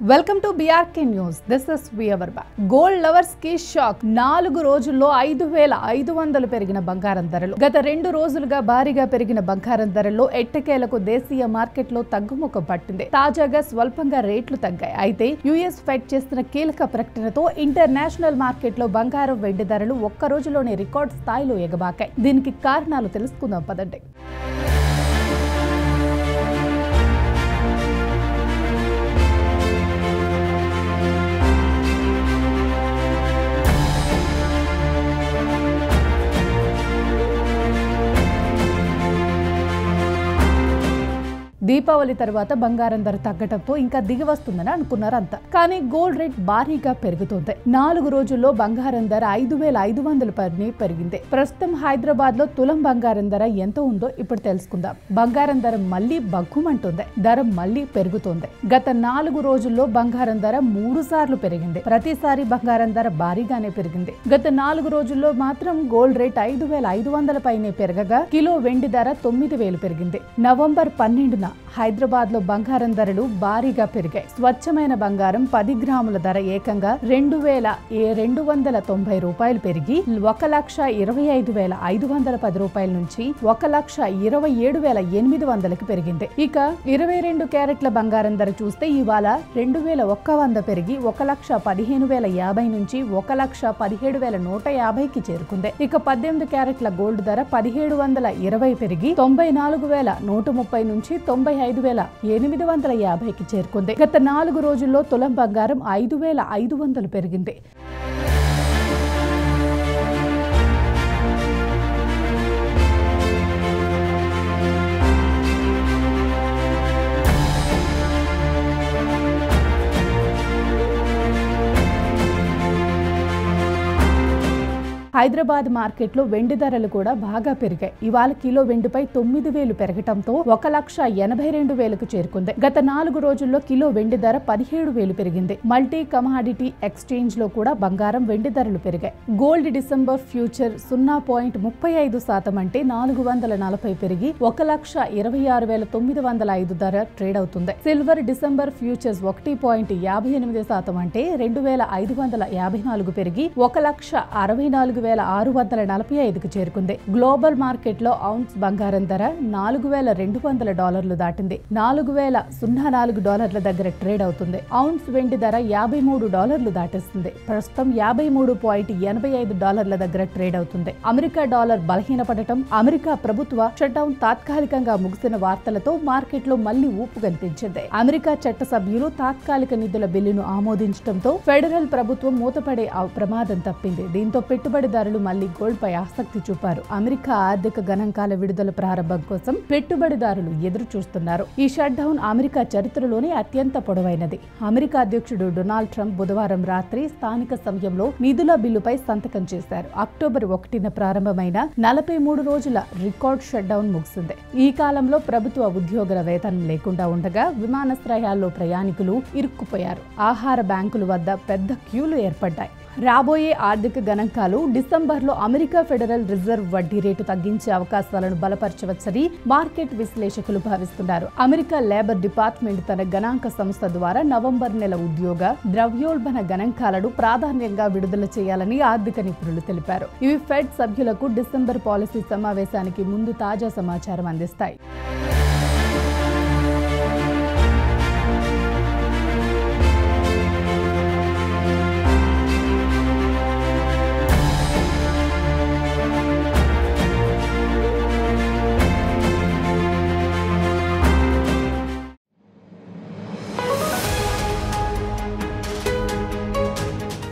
Welcome to BRK news. This is వియవర్బా. Gold lovers కి shock. 4 రోజుల్లో 5,500 పెరిగిన బంగారం ధరలు. గత 2 రోజులుగా భారీగా పెరిగిన బంగారం ధరల్లో ఎట్టకేలకు దేశీయ మార్కెట్లో తగ్గుముఖం పట్టింది. తాజాగా స్వల్పంగా రేట్లు తగ్గాయి. అయితే US ఫెడ్ చేస్తున్న కీలక ప్రకటనతో ఇంటర్నేషనల్ మార్కెట్లో బంగారం వెండి ధరలు ఒక్క రోజులోనే రికార్డ్ స్థాయిలో ఎగబాకాయి. దీనికి కారణాలు తెలుసుకుందాం పదండి. దీపావళి తర్వాత బంగారం ధర తగ్గడంతో ఇంకా దిగి వస్తుందని అనుకున్నారు అంతా. కానీ గోల్డ్ రేట్ భారీగా పెరుగుతోంది. 4 రోజుల్లో బంగారం ధర 5,500 పెరిగింది. ప్రస్తుతం హైదరాబాద్ లో తులం బంగారం ధర ఎంత ఉందో ఇప్పుడు తెలుసుకుందాం. బంగారం ధర మళ్లీ బగ్గుమంటుంది. ధర మళ్లీ పెరుగుతోంది. గత 4 రోజుల్లో బంగారం ధర 3 సార్లు పెరిగింది. ప్రతిసారి బంగారం ధర భారీగానే పెరిగింది. గత 4 రోజుల్లో మాత్రం గోల్డ్ రేట్ 5,500 పైనే పెరగగా కిలో వెండి ధర 9,000 పెరిగింది. నవంబర్ 12న హైదరాబాద్ లో బంగారం ధరలు భారీగా పెరిగాయి. స్వచ్ఛమైన బంగారం 10 గ్రాముల ధర ఏకంగా 2,290 రూపాయలు పెరిగి 1,25,510 రూపాయల నుంచి 1,27,800 పెరిగింది. ఇక 22 క్యారెట్ల బంగారం ధర చూస్తే ఇవాళ 2,100 పెరిగి 1,15,050 నుంచి 1,17,150కి చేరుకుంది. ఇక 18 క్యారెట్ల గోల్డ్ ధర 1,720 పెరిగి 94,130 నుంచి 95,850కి చేరుకుంది. గత 4 రోజుల్లో తులం బంగారం 5,500 పెరిగింది. హైదరాబాద్ మార్కెట్లో వెండి ధరలు కూడా బాగా పెరిగాయి. ఇవాళ కిలో వెండిపై 9,000 పెరగటంతో 1,82,000కు చేరుకుంది. గత 4 రోజుల్లో కిలో వెండి ధర 17,000 పెరిగింది. మల్టీ కమాడిటీ ఎక్స్చేంజ్ లో కూడా బంగారం వెండి ధరలు పెరిగాయి. గోల్డ్ డిసెంబర్ ఫ్యూచర్ 0.35% అంటే 440 పెరిగి 1,26,905 ధర ట్రేడ్ అవుతుంది. సిల్వర్ డిసెంబర్ ఫ్యూచర్స్ 1.58% అంటే 2,554 పెరిగి 1,64,645కు చేరుకుంది. గ్లోబల్ మార్కెట్ లో ఔన్స్ బంగారం ధర $4,200 దాటింది. $4,004 దగ్గర ట్రేడ్ అవుతుంది. ఔన్స్ వెండి ధర $53 దాటిస్తుంది. ప్రస్తుతం $53.85 దగ్గర ట్రేడ్ అవుతుంది. అమెరికా డాలర్ బలహీనపడటం, అమెరికా ప్రభుత్వ షట్డౌన్ తాత్కాలికంగా ముగిసిన వార్తలతో మార్కెట్ లో మళ్లీ ఊపు కనిపించింది. అమెరికా చట్ట సభ్యులు తాత్కాలిక నిధుల బిల్లును ఆమోదించడంతో ఫెడరల్ ప్రభుత్వం మూతపడే ప్రమాదం తప్పింది. దీంతో పెట్టుబడిదారులు మళ్లీ గోల్డ్ పై ఆసక్తి చూపారు. అమెరికా ఆర్థిక గణాంకాల విడుదల ప్రారంభం కోసం పెట్టుబడిదారులు ఎదురు చూస్తున్నారు. ఈ షట్ డౌన్ అమెరికా చరిత్రలోనే అత్యంత పొడవైనది. అమెరికా అధ్యక్షుడు డొనాల్డ్ ట్రంప్ బుధవారం రాత్రి స్థానిక సమయంలో నిధుల బిల్లుపై సంతకం చేశారు. అక్టోబర్ 1న ప్రారంభమైన 43 రోజుల రికార్డ్ షట్ డౌన్ ముగిసింది. ఈ కాలంలో ప్రభుత్వ ఉద్యోగుల వేతనం లేకుండా ఉండగా విమానాశ్రయాల్లో ప్రయాణికులు ఇరుక్కుపోయారు. ఆహార బ్యాంకుల వద్ద పెద్ద క్యూలు ఏర్పడ్డాయి. రాబోయే ఆర్థిక గణాంకాలు డిసెంబర్లో అమెరికా ఫెడరల్ రిజర్వ్ వడ్డీ రేటు తగ్గించే అవకాశాలను బలపరచవచ్చని మార్కెట్ విశ్లేషకులు భావిస్తున్నారు. అమెరికా లేబర్ డిపార్ట్మెంట్ తన గణాంక సంస్థ ద్వారా నవంబర్ నెల ఉద్యోగ ద్రవ్యోల్బణ గణాంకాలను ప్రాధాన్యంగా విడుదల చేయాలని ఆర్థిక నిపుణులు తెలిపారు. ఇవి ఫెడ్ సభ్యులకు డిసెంబర్ పాలసీ సమావేశానికి ముందు తాజా సమాచారం అందిస్తాయి.